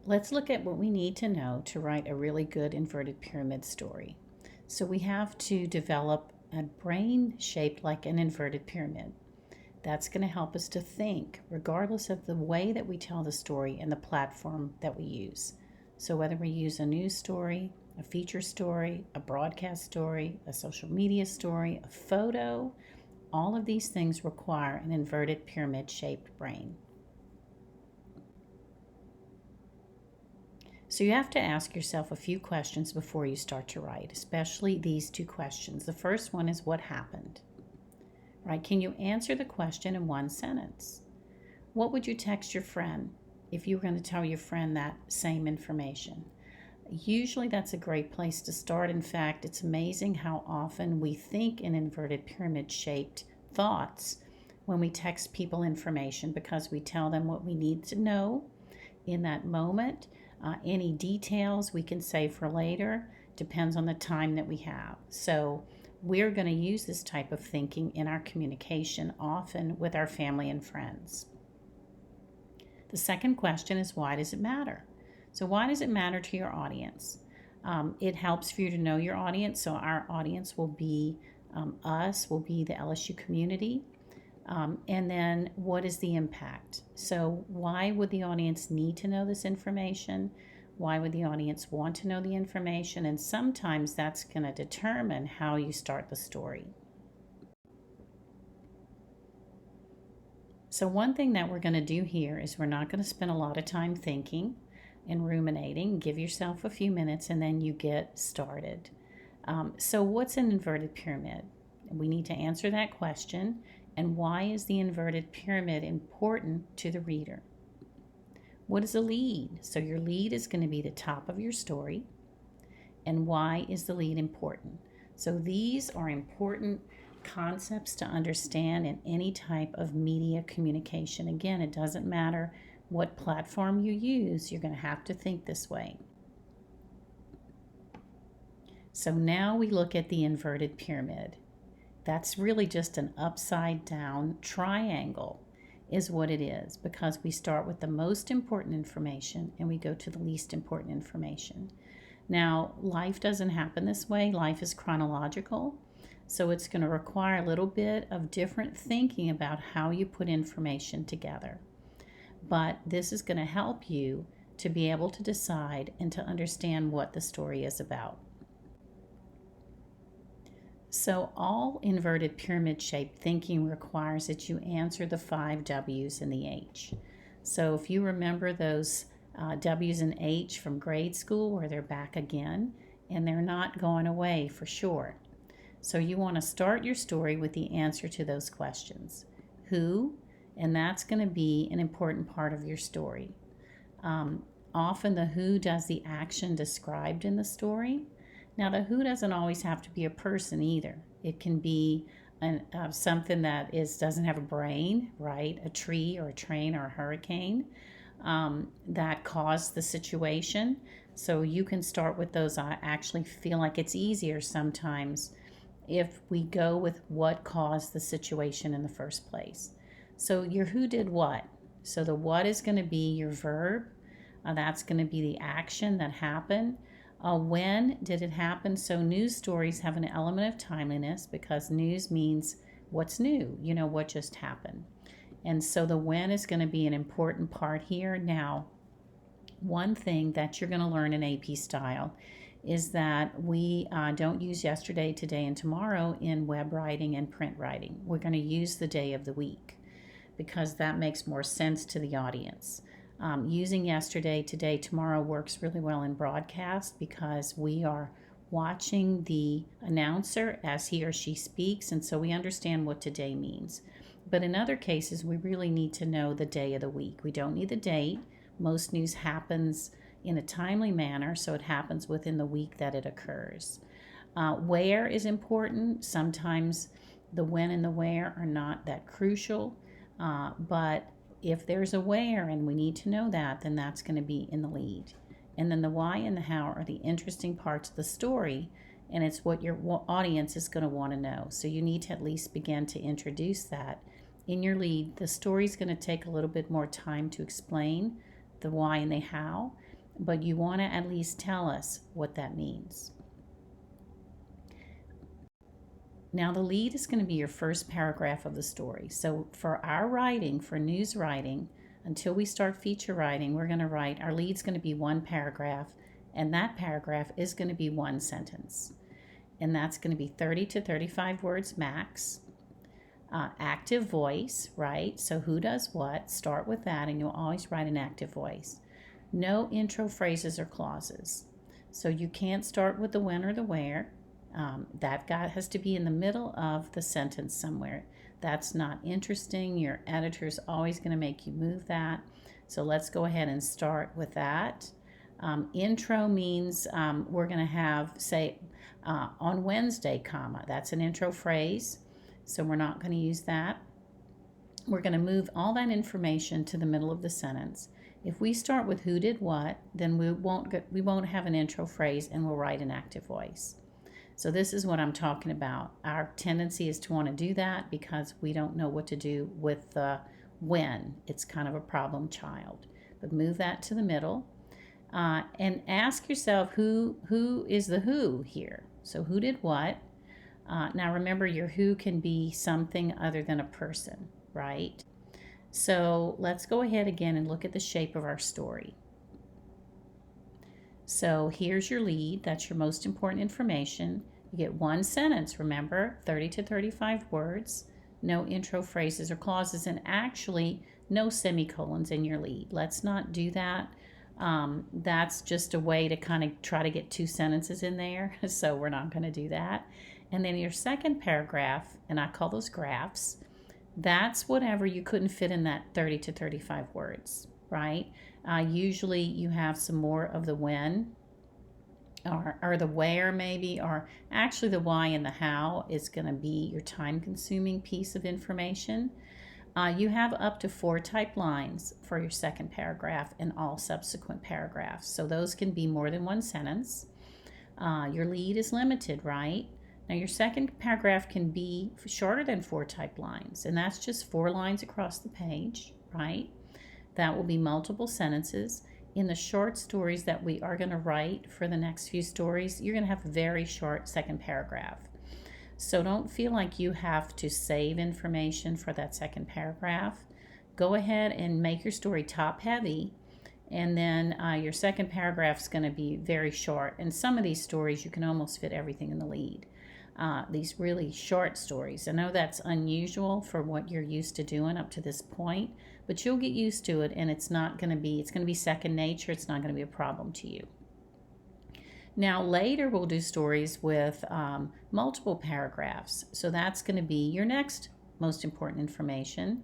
Let's look at what we need to know to write a really good inverted pyramid story. So we have to develop a brain shaped like an inverted pyramid. That's going to help us to think, regardless of the way that we tell the story and the platform that we use. So, whether we use a news story, a feature story, a broadcast story, a social media story, a photo, all of these things require an inverted pyramid shaped brain. So, you have to ask yourself a few questions before you start to write, especially these two questions. The first one is, what happened? Right? Can you answer the question in one sentence? What would you text your friend if you were going to tell your friend that same information? Usually that's a great place to start. In fact, it's amazing how often we think in inverted pyramid shaped thoughts when we text people information because we tell them what we need to know in that moment. Any details we can save for later depends on the time that we have. So we're going to use this type of thinking in our communication often with our family and friends. The second question is, why does it matter? So, why does it matter to your audience? It helps for you to know your audience. So, our audience will be us, will be the LSU community. And then, what is the impact? So, why would the audience need to know this information? Why would the audience want to know the information? And sometimes that's going to determine how you start the story. So, one thing that we're going to do here is we're not going to spend a lot of time thinking and ruminating. Give yourself a few minutes and then you get started. So, what's an inverted pyramid? We need to answer that question. And why is the inverted pyramid important to the reader? What is a lead? So, your lead is going to be the top of your story. And why is the lead important? So, these are important concepts to understand in any type of media communication. Again, it doesn't matter what platform you use, you're going to have to think this way. So now we look at the inverted pyramid. That's really just an upside down triangle, is what it is, because we start with the most important information and we go to the least important information. Now, life doesn't happen this way, life is chronological. So it's going to require a little bit of different thinking about how you put information together. But this is going to help you to be able to decide and to understand what the story is about. So all inverted pyramid shaped thinking requires that you answer the 5 W's and the H. So if you remember those W's and H from grade school, where they're back again and they're not going away for sure. So you want to start your story with the answer to those questions. Who? And that's going to be an important part of your story. Often the who does the action described in the story. Now, the who doesn't always have to be a person either. It can be something that doesn't have a brain, right? A tree or a train or a hurricane that caused the situation. So you can start with those. I actually feel like it's easier sometimes if we go with what caused the situation in the first place. So your who did what. So the what is going to be your verb. That's going to be the action that happened. When did it happen? So news stories have an element of timeliness because news means what's new, what just happened. And so the when is going to be an important part here. Now, one thing that you're going to learn in AP style is that we don't use yesterday, today, and tomorrow in web writing and print writing. We're going to use the day of the week because that makes more sense to the audience. Using yesterday, today, tomorrow works really well in broadcast because we are watching the announcer as he or she speaks, and so we understand what today means. But in other cases, we really need to know the day of the week. We don't need the date. Most news happens in a timely manner, so it happens within the week that it occurs. Where is important. Sometimes the when and the where are not that crucial, but if there's a where and we need to know that, then that's going to be in the lead. And then the why and the how are the interesting parts of the story, and it's what your audience is going to want to know. So you need to at least begin to introduce that in your lead. The story is going to take a little bit more time to explain the why and the how. but you want to at least tell us what that means. Now, the lead is going to be your first paragraph of the story. So, for our writing, for news writing, until we start feature writing, we're going to write, our lead's going to be one paragraph, and that paragraph is going to be one sentence. And that's going to be 30 to 35 words max. Active voice, right? So, who does what? Start with that, and you'll always write an active voice. No intro phrases or clauses. So, you can't start with the when or the where. That has to be in the middle of the sentence somewhere. That's not interesting. Your editor's always going to make you move that. So let's go ahead and start with that. Intro means we're going to have, say, on Wednesday, comma. That's an intro phrase. So we're not going to use that. We're going to move all that information to the middle of the sentence. If we start with who did what, then we won't have an intro phrase, and we'll write an active voice. So this is what I'm talking about. Our tendency is to want to do that because we don't know what to do with the when. It's kind of a problem child. But move that to the middle and ask yourself who is the who here. So who did what? Now remember, your who can be something other than a person, right? So let's go ahead again and look at the shape of our story. So here's your lead. That's your most important information. You get one sentence, remember, 30 to 35 words, no intro phrases or clauses, and actually no semicolons in your lead. Let's not do that. That's just a way to kind of try to get two sentences in there, so we're not going to do that. And then your second paragraph, and I call those graphs, that's whatever you couldn't fit in that 30 to 35 words, right? Usually you have some more of the when or the where maybe, or actually the why and the how is going to be your time-consuming piece of information. You have up to 4 type lines for your second paragraph and all subsequent paragraphs. So those can be more than one sentence. Your lead is limited, right? Now your second paragraph can be shorter than 4 type lines, and that's just 4 lines across the page, right? That will be multiple sentences. In the short stories that we are going to write for the next few stories, you're going to have a very short second paragraph. So don't feel like you have to save information for that second paragraph. Go ahead and make your story top heavy, and then your second paragraph is going to be very short. And some of these stories, you can almost fit everything in the lead. These really short stories. I know that's unusual for what you're used to doing up to this point, but you'll get used to it, and it's going to be second nature. It's not going to be a problem to you. Now later we'll do stories with multiple paragraphs. So that's going to be your next most important information,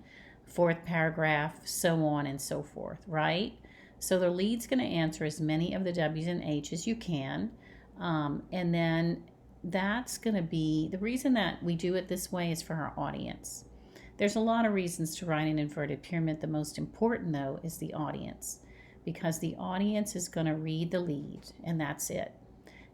4th paragraph, so on and so forth, right? So the lead's going to answer as many of the W's and H's as you can, and then that's going to be, the reason that we do it this way is for our audience. There's a lot of reasons to write an inverted pyramid. The most important, though, is the audience, because the audience is going to read the lead, and that's it.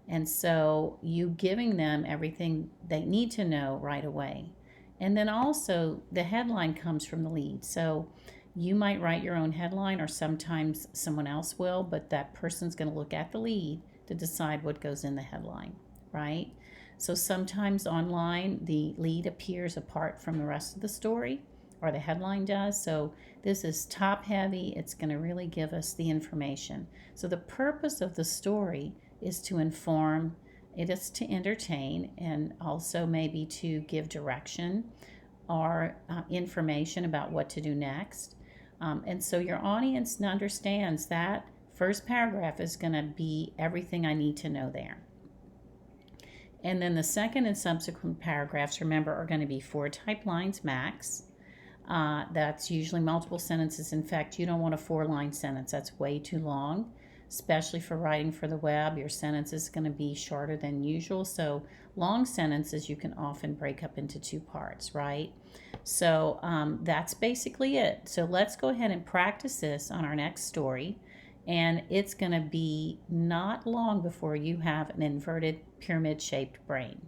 And so you giving them everything they need to know right away. And then also the headline comes from the lead. So you might write your own headline, or sometimes someone else will, but that person's going to look at the lead to decide what goes in the headline, right? So sometimes online the lead appears apart from the rest of the story, or the headline does. So this is top heavy. It's going to really give us the information. So the purpose of the story is to inform, it is to entertain, and also maybe to give direction or information about what to do next. And so your audience understands that first paragraph is going to be everything I need to know there. And then the second and subsequent paragraphs, remember, are going to be 4 type lines max. That's usually multiple sentences. In fact, you don't want a 4-line sentence. That's way too long, especially for writing for the web. Your sentence is going to be shorter than usual. So long sentences you can often break up into 2 parts, right? So that's basically it. So let's go ahead and practice this on our next story. And it's going to be not long before you have an inverted pyramid-shaped brain.